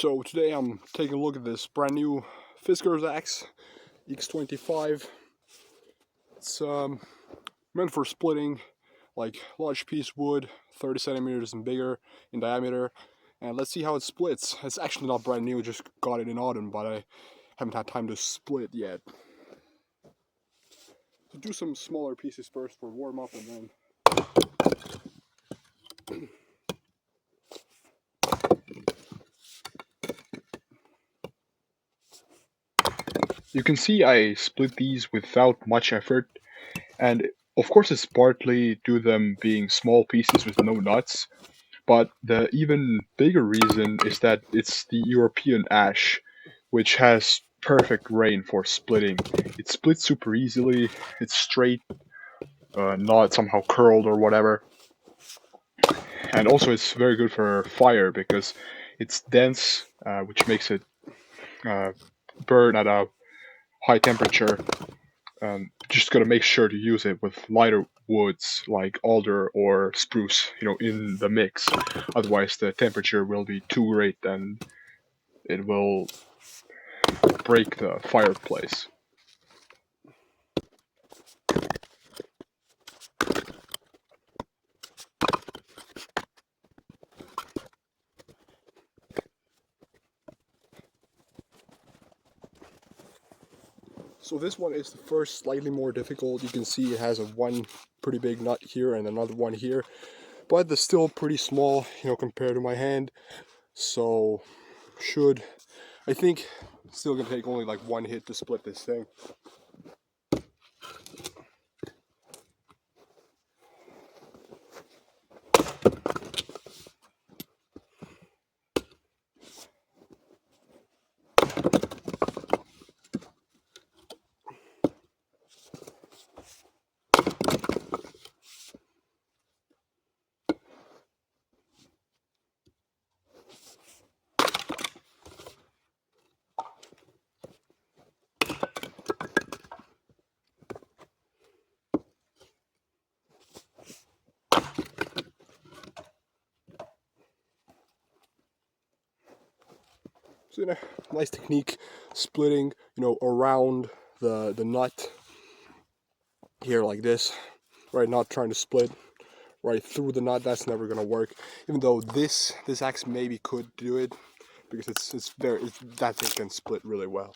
So today I'm taking a look at this brand new Fiskars X25. It's meant for splitting like large piece wood, 30 centimeters and bigger in diameter. And let's see how it splits. It's actually not brand new, just got it in autumn, but I haven't had time to split yet. So do some smaller pieces first for warm up and then You can see I split these without much effort, and of course it's partly due to them being small pieces with no nuts, but the even bigger reason is that it's the European ash, which has perfect grain for splitting. It splits super easily, it's straight, not somehow curled or whatever, and also it's very good for fire because it's dense, which makes it burn at a high temperature. Just gotta make sure to use it with lighter woods like alder or spruce, in the mix. Otherwise, the temperature will be too great and it will break the fireplace. so this one is the first, slightly more difficult. You can see it has one pretty big nut here and another one here, but they're still pretty small, compared to my hand. So I think still gonna take only like one hit to split this thing. So nice technique, splitting, around the nut here like this, right? Not trying to split right through the nut. That's never gonna work. Even though this axe maybe could do it because that thing can split really well.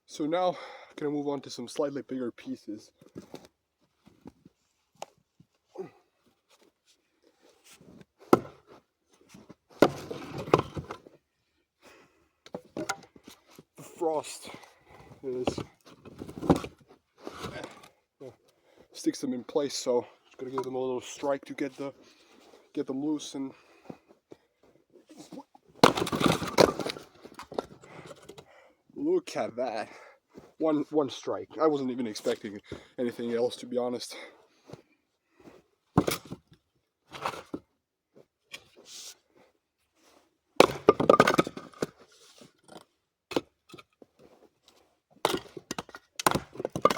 So now I'm gonna move on to some slightly bigger pieces. The frost sticks them in place, so just gotta give them a little strike to get them loose. And look at that. One strike. I wasn't even expecting anything else, to be honest.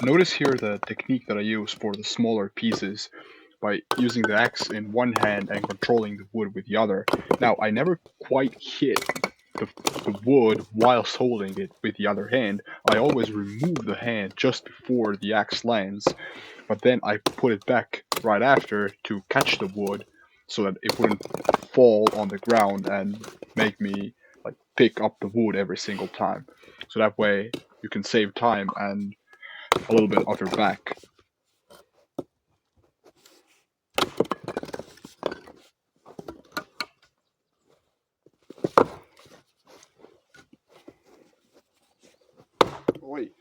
Notice here the technique that I use for the smaller pieces by using the axe in one hand and controlling the wood with the other. Now, I never quite hit the wood whilst holding it with the other hand. I always remove the hand just before the axe lands, but then I put it back right after to catch the wood so that it wouldn't fall on the ground and make me like pick up the wood every single time. So that way you can save time and a little bit of your back. Wait.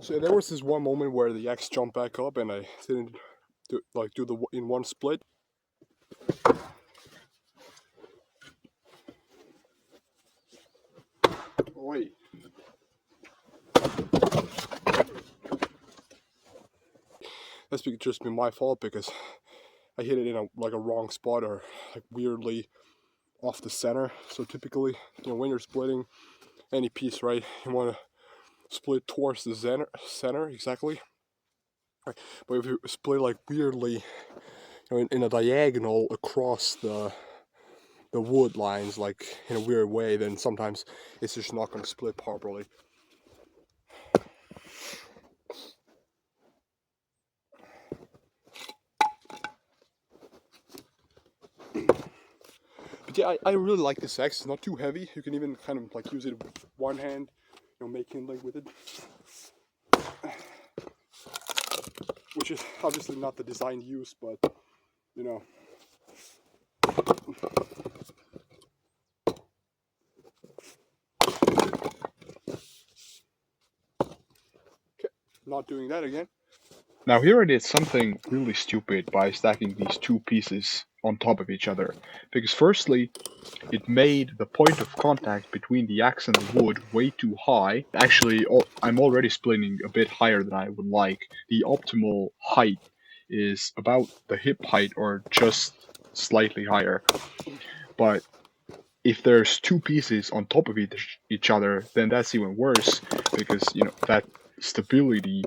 So there was this one moment where the axe jumped back up and I didn't do the in one split. Wait. That's just been my fault because I hit it in a wrong spot or like weirdly off the center. So typically, when you're splitting any piece, right, you want to split towards the center exactly. Right. But if you split like weirdly, in a diagonal across the wood lines, like in a weird way, then sometimes it's just not going to split properly. But yeah, I really like this axe. It's not too heavy. You can even kind of like use it with one hand, make kindling with it. Which is obviously not the designed use, but Okay, not doing that again. Now here I did something really stupid by stacking these two pieces on top of each other, because firstly, it made the point of contact between the axe and the wood way too high. Actually, I'm already splitting a bit higher than I would like. The optimal height is about the hip height or just slightly higher. But if there's two pieces on top of each other, then that's even worse, because that stability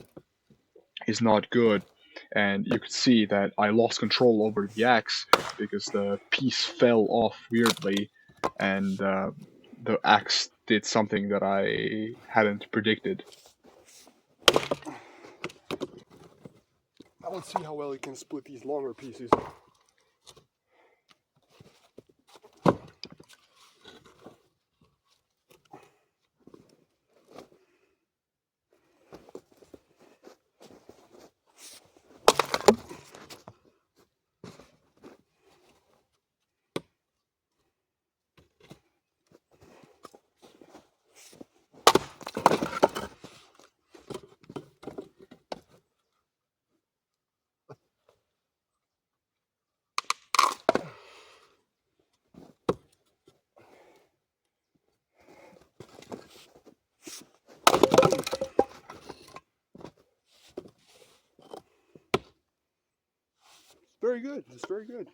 is not good. And you could see that I lost control over the axe because the piece fell off weirdly, and the axe did something that I hadn't predicted. Now let's see how well you can split these longer pieces. Very good. It's very good.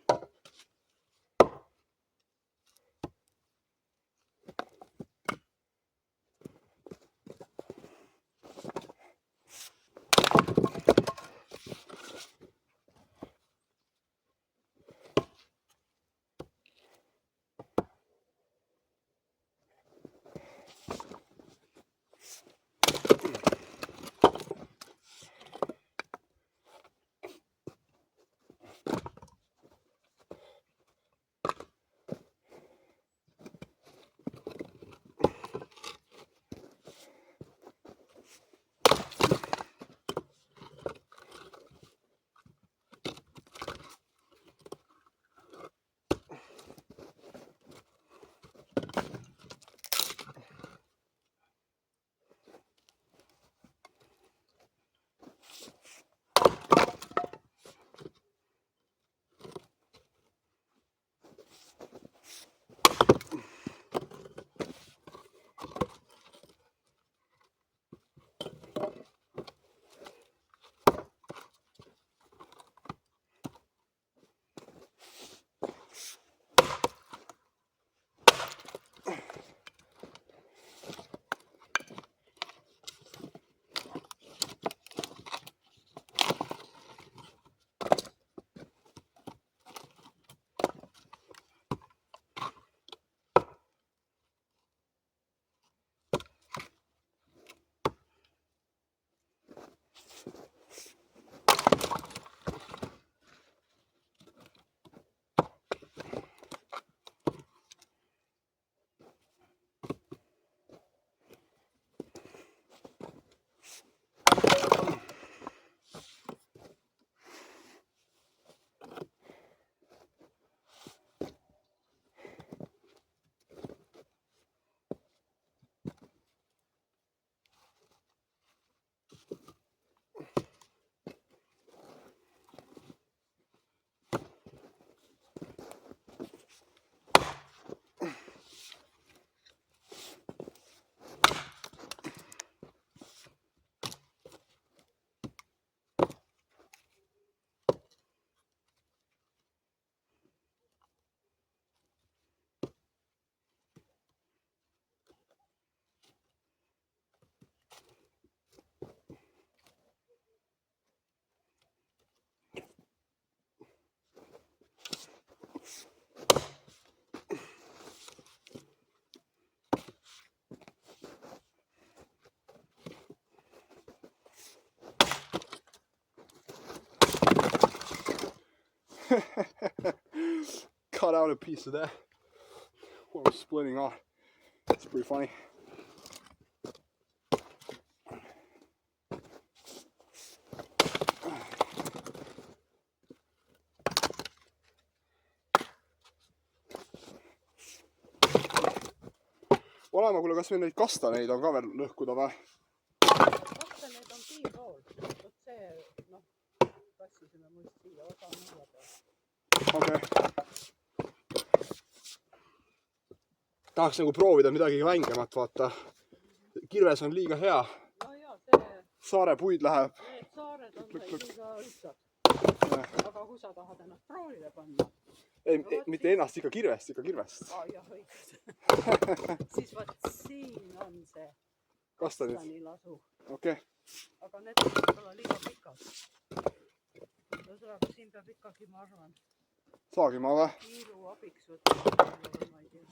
Cut out a piece of that while we're splitting off. It's pretty funny. Olema, kuule, kas meil neid kastaneid on ka veel lõhkuda või? Kastaneid on siin pool. Vot see, noh, tassisime muist siia osa nõua peal. Okei. Tahaks nagu proovida midagi vängemat, vaata. Kirves on liiga hea. No jaa, see... Saare puid läheb. Need saared on liiga ühtsad. Aga kui sa tahad ennast proovile panna? Ei, mitte ennast, ikka kirvest. Jah, õigus. Siis vaat siin on see kastanilasu. Okei. Aga need on võib-olla liiga pikad. Ühesõnaga, siin peab ikkagi, ma arvan, saagima või? kiilu abiks võtta. Ma ei tea.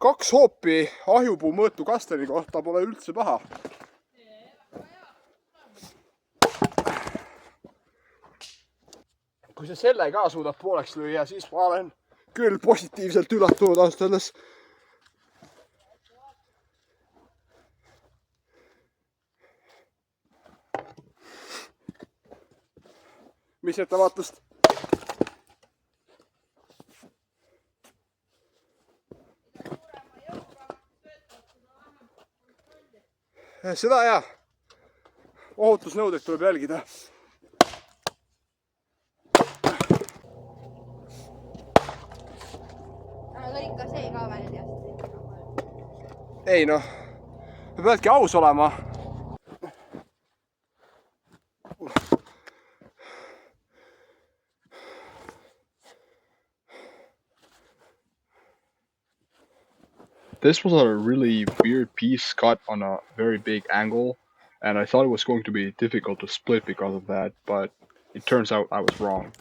2 hoopi ahjupuu mõõtu kastani kohta pole üldse paha. Kui sa selle ka suudad pooleks lüüa, siis ma olen küll positiivselt üllatunud ausalt öeldes. Mis ettevaatust? Seda jah. Ohutusnõudeid tuleb jälgida. Lõika see ka väljast. Ei noh, me peadki aus olema. This was a really weird piece cut on a very big angle, and I thought it was going to be difficult to split because of that, but it turns out I was wrong.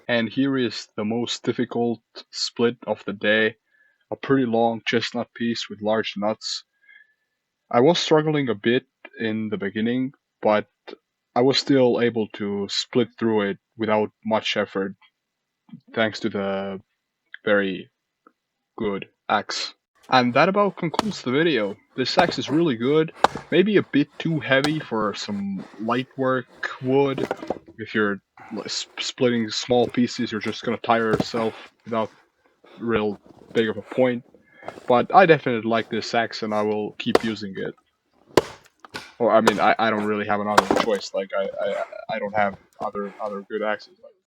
And here is the most difficult split of the day, a pretty long chestnut piece with large nuts. I was struggling a bit in the beginning, but I was still able to split through it without much effort, thanks to the very good axe. And that about concludes the video. This axe is really good, maybe a bit too heavy for some light work wood. If you're splitting small pieces, you're just gonna tire yourself without real big of a point. But I definitely like this axe and I will keep using it. Or I mean, I don't really have another choice. Like I don't have other good axes.